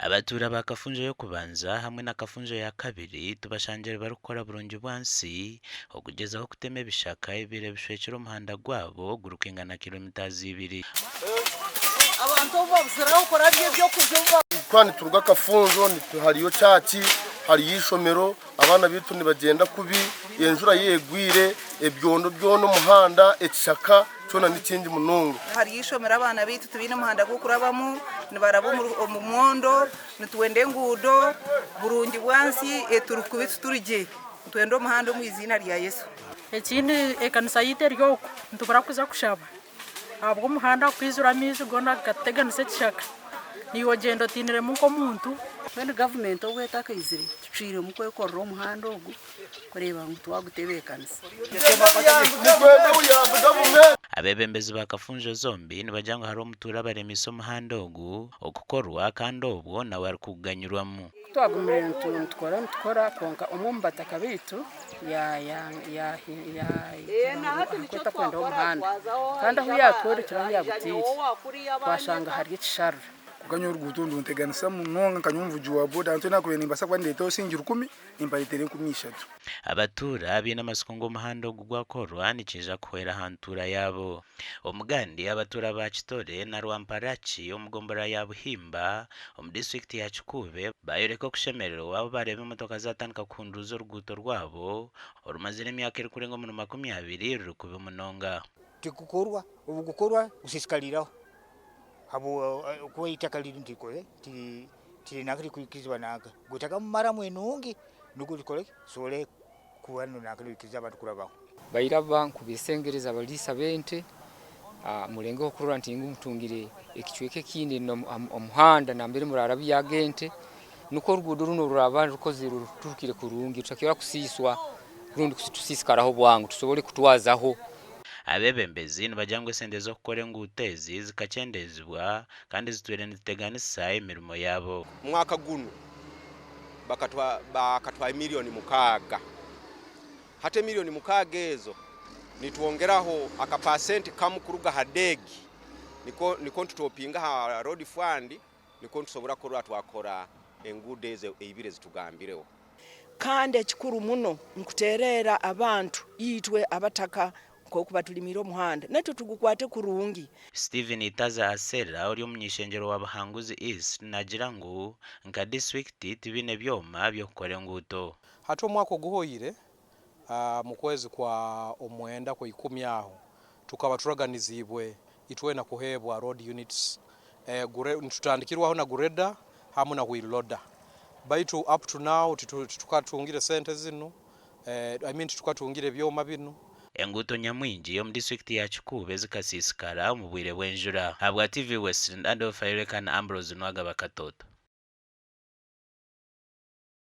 Abatuura ba kafunjo y'okubanza hamwe na kafunjo ya kabiri tubashanjire barukora burungi bwansi okugezaho kutema ebishaka ebire bishwekire omuhanda gwabo gurukingana kilometers 2. Abantu babuziraho kora byo kubyumva kwani turuga kafunjo hariyo cyaki hariyo ishomero abana bitu nibagenda kubi enjura yegwire ebyondo byono muhanda ekishaka cyona n'ikindi munungu hariyo ishomero abana bitu tubine muhanda gukurabamo nibarabo mu mwondo nituwende ngudo burungi bwansi eturukubitse turije twendo muhanda mu izina rya Yesu ekindi ekanisa yiteryo ntubara kuza kushaba abwo muhanda kwizura mizi gona gateganise kishaka niyo gendo tinire muko muntu when government ogweta kaizire tucire muko ekorro muhanda ogu kureba muntu wagutebekanisa abebembezi ba kafunjo zombi nibajanga hari omutura baremisa omuhanda ogu okukorwa kandi obwo nawe ari kuganyurwamu twagumire tukora konka omumbata kabitu ya kweta kwenda omuhanda kandi aho yatwore kiranga yagutire twashanga hari ikisharra kuganya oruguuto nteganisa munonga kanyumvuji wa boda antena kubera nimbasa kwa ndeto singira 10 nimpalitere 13. Abatuura bina masikongo muhanda ogu gwakorwa nikija kuhera hantura yabo omugandi abatuura ba Kitore na Rwamparachi omugombora ya Buhimba omu district ya Kikube bayoreka kushemererwa abo barebe emotoka zatandika kuhunduza oruguuto rwabo orumazire emyaka eri kurenga 20 rurikuba munonga tikukorwa obugukorwa usisikaliraho habo kuba itakali ndikole ti nakiri kuikizwa naga gutaka mara mwenungi nuko dikole sole kuwano nakiri kuikizwa abantu kurabaho bayiraba kubisengereza balisa bente mulengo okurura ntingu mutungire ekichweke kindi no omuhanda nambere murara byagente nuko rugudo runo ruraba rukoze ruturukire kurungi tutakira kusiswa rundi kusisikaraho bwangu tusobole kutwazaho abebembezi nibajangwe sente zo kukora engutezi zikachendezwa kandi zitwere niteganisa emirimo yabo mwaka guno bakatwa milioni 6 hate milioni 6 ezo nituongeraho akapasenti kamu kuruga hadegi niko tutopinga ha road fund niko tusobora ko twakora engude ezo eibire zitugambireho kandi ekikuru muno nkuterera abantu yitwe abataka kokuba tulimira omuhanda netu tugukwate kurungi. Steven Itaza Asera ori omunyishengero wa Buhanguzi East nagira ngu nka district tibine byoma byokukora enguuto hato mwaka oguhoyire mu kwezi kwa omwenda kwa 10 aho tukaba turaganizibwe itwena kuhebwa road units tutandikirwaho na gureda hamwe na wheel loader baitu up to now tukatungire sente zino tukatungire byoma bino enguuto nyamwingi omu district ya Kikube zikasisikara mu bwire bw'enjura habwa TV West and Fire Can Ambrose Nwagaba Katoto.